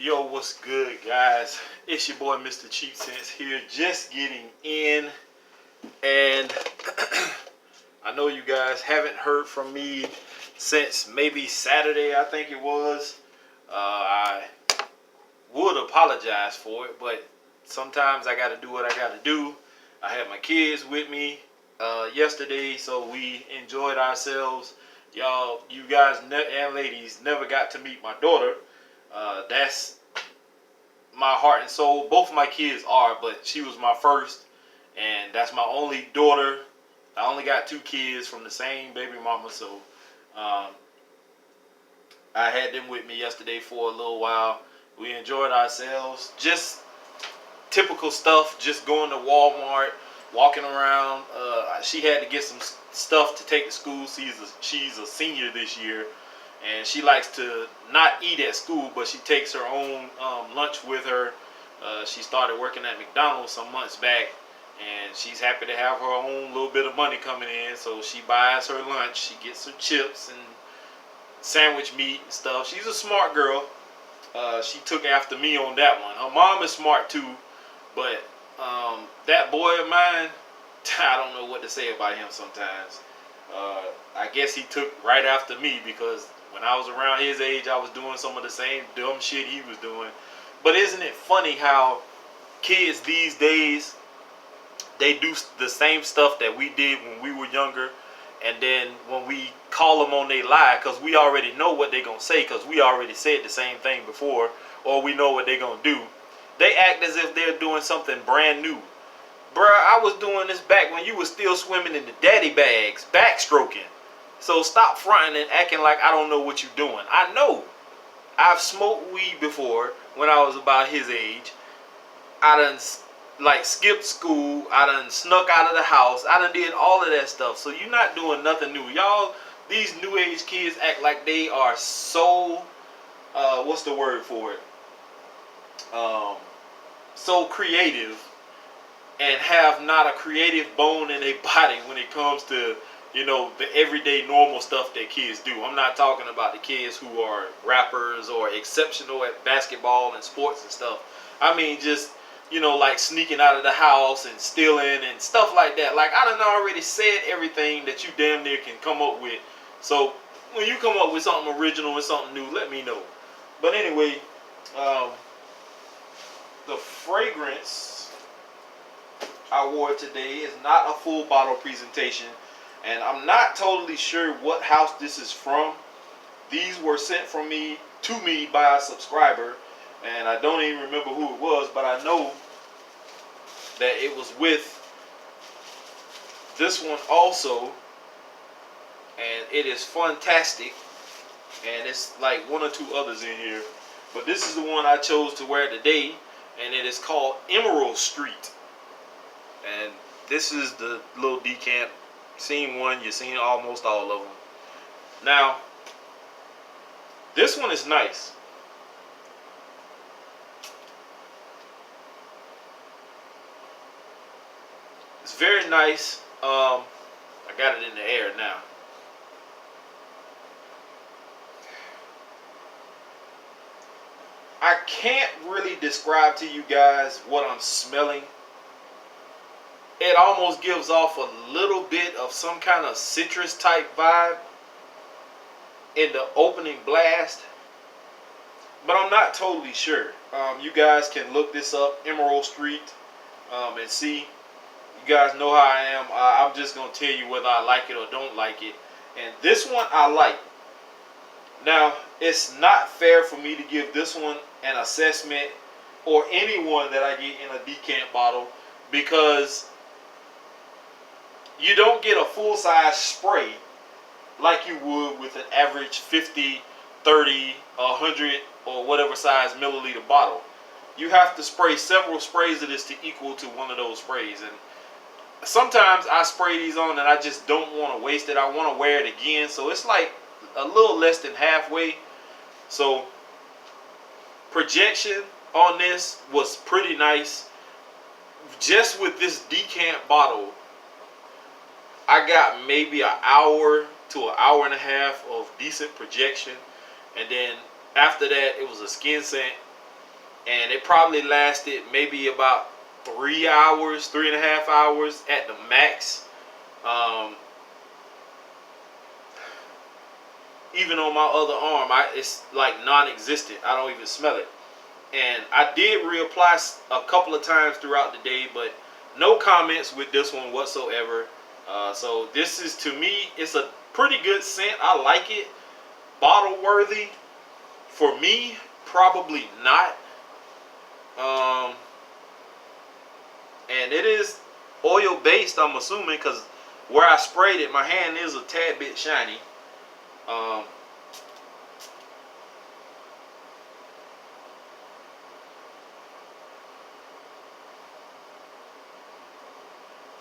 Yo, what's good, guys? It's your boy, Mr. Cheap Sense here, just getting in. And I know you guys haven't heard from me since maybe Saturday, I think it was. I would apologize for it, but sometimes I got to do what I got to do. I had my kids with me yesterday, so we enjoyed ourselves. Y'all, you guys and ladies never got to meet my daughter. That's my heart and soul. Both of my kids are, but she was my first, and that's my only daughter. I only got two kids from the same baby mama, so um, I had them with me yesterday for a little while. We enjoyed ourselves. Just typical stuff. Just going to Walmart, walking around. She had to get some stuff to take to school. She's a senior this year, and she likes to not eat at school, but she takes her own lunch with her. She started working at McDonald's some months back, and she's happy to have her own little bit of money coming in. So she buys her lunch. She gets her chips and sandwich meat and stuff. She's a smart girl. She took after me on that one. Her mom is smart too, but that boy of mine, I don't know what to say about him sometimes. I guess he took right after me because when I was around his age, I was doing some of the same dumb shit he was doing. But isn't it funny how kids these days, they do the same stuff that we did when we were younger, and then when we call them on their lie, because we already know what they're going to say, because we already said the same thing before, or we know what they're going to do, they act as if they're doing something brand new. Bruh, I was doing this back when you was still swimming in the daddy bags, backstroking. So stop fronting and acting like I don't know what you're doing. I know. I've smoked weed before when I was about his age. I done skipped school. I done snuck out of the house. I done did all of that stuff. So you're not doing nothing new. Y'all, these new age kids act like they are so, what's the word for it? So creative, and have not a creative bone in their body when it comes to, the everyday normal stuff that kids do. I'm not talking about the kids who are rappers or exceptional at basketball and sports and stuff. I mean, just, like sneaking out of the house and stealing and stuff like that. Like, I done already said everything that you damn near can come up with. So, when you come up with something original and something new, let me know. But anyway, the fragrance I wore today is not a full bottle presentation, and I'm not totally sure what house this is from. These were sent from me to me by a subscriber, and I don't even remember who it was, but I know that it was with this one also, and it is fantastic. And it's like one or two others in here, but this is the one I chose to wear today, and it is called Emerald Street. And this is the little decant. Seen one, you've seen almost all of them. Now, this one is nice. It's very nice. I got it in the air now. I can't really describe to you guys what I'm smelling. It almost gives off a little bit of some kind of citrus type vibe in the opening blast, but I'm not totally sure. You guys can look this up, Emerald Street, and see. You guys know how I am. I'm just going to tell you whether I like it or don't like it. And this one I like. Now, it's not fair for me to give this one an assessment, or anyone that I get in a decant bottle, because you don't get a full-size spray like you would with an average 50, 30, 100, or whatever size milliliter bottle. You have to spray several sprays of this to equal to one of those sprays. And sometimes I spray these on and I just don't want to waste it. I want to wear it again. So it's like a little less than halfway. So projection on this was pretty nice. Just with this decant bottle, I got maybe an hour to an hour and a half of decent projection, and then after that it was a skin scent, and it probably lasted maybe about 3 hours, 3.5 hours at the max. Even on my other arm, it's like non-existent. I don't even smell it. And I did reapply a couple of times throughout the day, but no comments with this one whatsoever. So this is, to me, it's a pretty good scent. I like it. Bottle worthy, for me, probably not. And it is oil based, I'm assuming, because where I sprayed it, my hand is a tad bit shiny.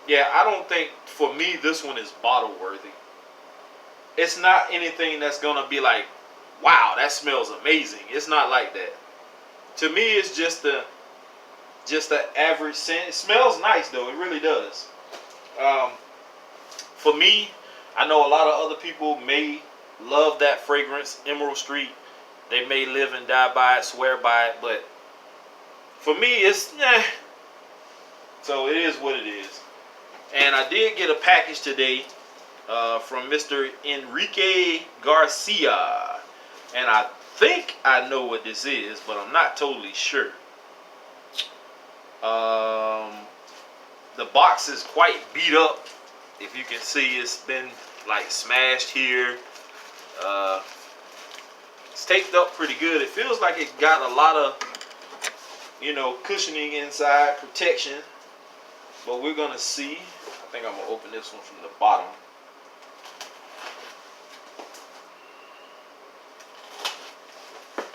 Yeah, I don't think, for me, this one is bottle worthy. It's not anything that's gonna be like, wow, that smells amazing. It's not like that. To me, it's just the average scent. It smells nice though, it really does. For me, I know a lot of other people may love that fragrance, Emerald Street. They may live and die by it, swear by it, but for me, it's so it is what it is. And I did get a package today from Mr. Enrique Garcia. And I think I know what this is, but I'm not totally sure. The box is quite beat up. If you can see, it's been like smashed here. It's taped up pretty good. It feels like it got a lot of, cushioning inside, protection. But we're gonna see. I think I'm gonna open this one from the bottom.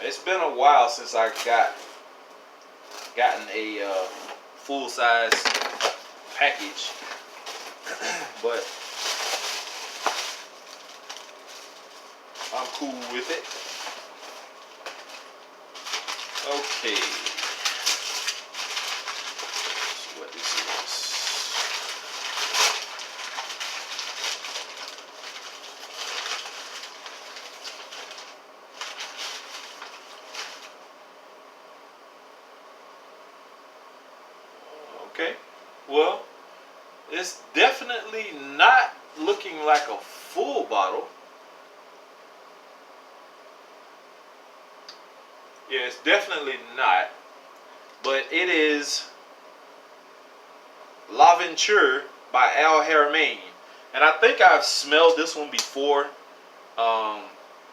It's been a while since I gotten a full-size package, but I'm cool with it. Okay. Let's see what this is. Okay, well, it's definitely not looking like a full bottle. Yeah, it's definitely not. But it is L'Aventure by Al Haramain. And I think I've smelled this one before.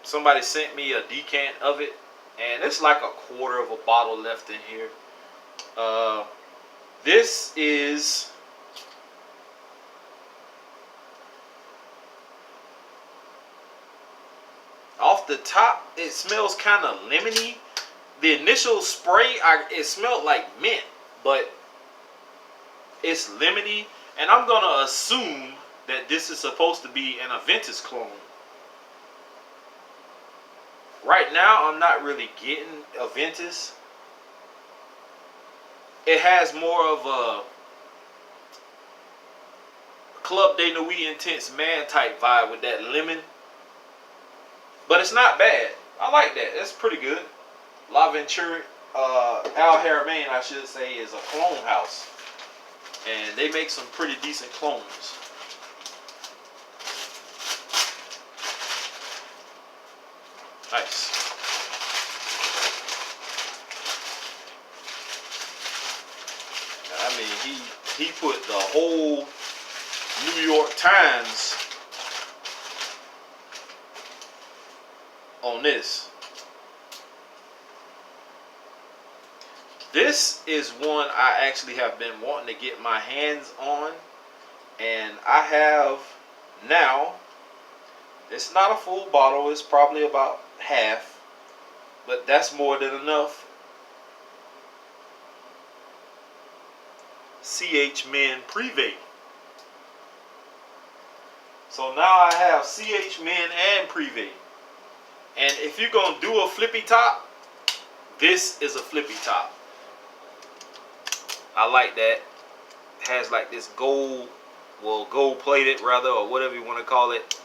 Somebody sent me a decant of it. And it's like a quarter of a bottle left in here. This is off the top, it smells kind of lemony. The initial spray, it smelled like mint, but it's lemony. And I'm going to assume that this is supposed to be an Aventus clone. Right now, I'm not really getting Aventus. It has more of a Club de Nuit Intense Man type vibe with that lemon. But it's not bad. I like that. That's pretty good. L'Aventure, Al Haramain, I should say, is a clone house. And they make some pretty decent clones. Nice. I mean, he put the whole New York Times on this. This is one I actually have been wanting to get my hands on, and I have now. It's not a full bottle, it's probably about half, but that's more than enough. CH Men Privé. So now I have CH Men and Privé. And if you're going to do a flippy top, this is a flippy top. I like that. It has like this gold, well, gold plated rather, or whatever you want to call it,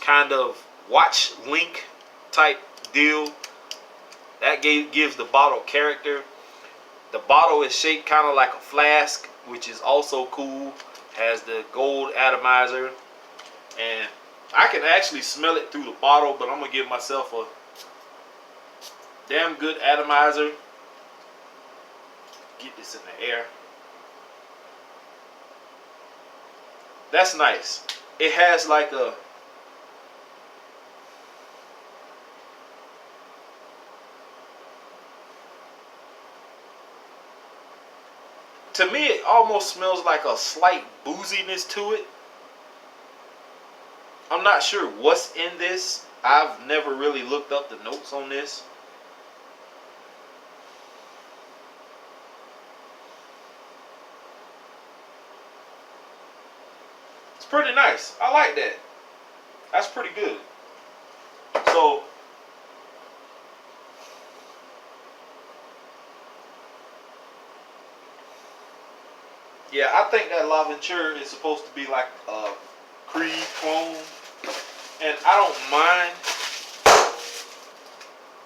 kind of watch link type deal. That gives the bottle character. The bottle is shaped kind of like a flask, which is also cool. Has the gold atomizer, and I can actually smell it through the bottle, but I'm gonna give myself a damn good atomizer. Get this in the air. That's nice. It has like a to me it almost smells like a slight booziness to it. I'm not sure what's in this. I've never really looked up the notes on this. It's pretty nice. I like that. That's pretty good. So yeah, I think that L'Aventure is supposed to be like a Creed clone, and I don't mind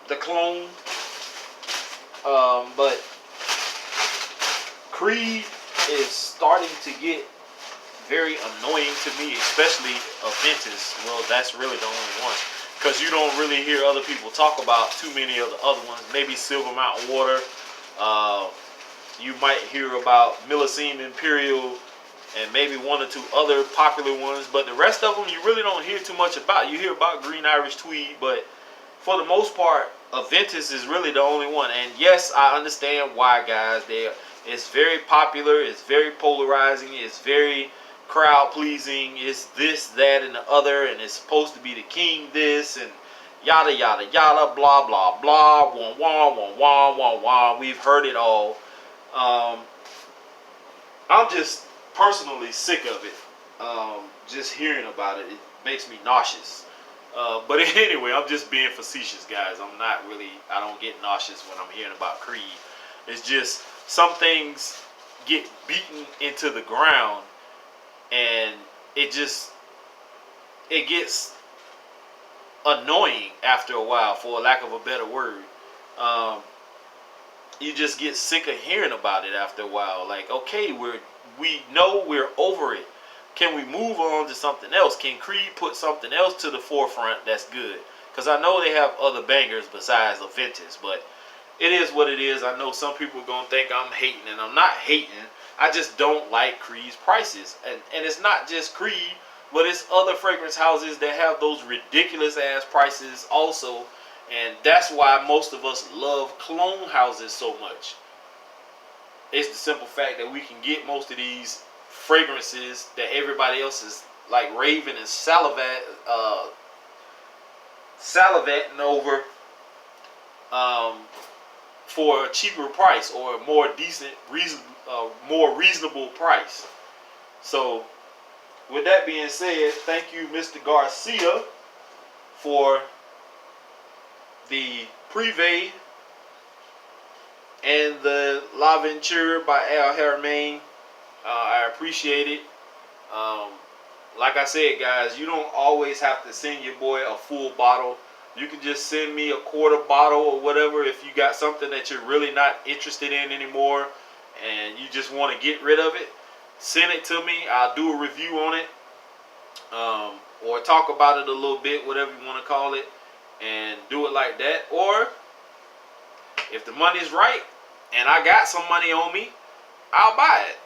the clone, but Creed is starting to get very annoying to me, especially Aventus. Well, that's really the only one, because you don't really hear other people talk about too many of the other ones. Maybe Silver Mountain Water. You might hear about Millesime Imperial and maybe one or two other popular ones, but the rest of them you really don't hear too much about. You hear about Green Irish Tweed, but for the most part, Aventus is really the only one. And yes, I understand why, guys. It's very popular. It's very polarizing. It's very crowd pleasing. It's this, that, and the other, and it's supposed to be the king this and yada yada yada, blah blah blah, wah wah wah wah wah wah. We've heard it all. I'm just personally sick of it. Just hearing about it, it makes me nauseous. But anyway, I'm just being facetious, guys. I don't get nauseous when I'm hearing about Creed. It's just some things get beaten into the ground, and it gets annoying after a while, for lack of a better word. You just get sick of hearing about it after a while. Like, okay, we know we're over it. Can we move on to something else? Can Creed put something else to the forefront that's good? Because I know they have other bangers besides Aventus, but it is what it is. I know some people are going to think I'm hating, and I'm not hating. I just don't like Creed's prices. And it's not just Creed, but it's other fragrance houses that have those ridiculous ass prices also. And that's why most of us love clone houses so much. It's the simple fact that we can get most of these fragrances that everybody else is like raving and salivating over, for a cheaper price or a more decent, more reasonable price. So, with that being said, thank you, Mr. Garcia, for the Privé and the L'Aventure by Al Haramain. I appreciate it. Like I said, guys, you don't always have to send your boy a full bottle. You can just send me a quarter bottle or whatever if you got something that you're really not interested in anymore and you just want to get rid of it. Send it to me. I'll do a review on it, or talk about it a little bit, whatever you want to call it, and do it like that. Or if the money's right and I got some money on me, I'll buy it.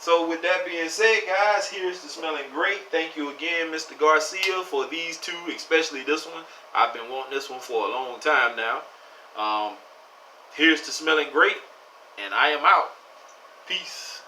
So with that being said, guys, here's to Smelling Great. Thank you again, Mr. Garcia, for these two, especially this one. I've been wanting this one for a long time now. Here's to Smelling Great, and I am out. Peace.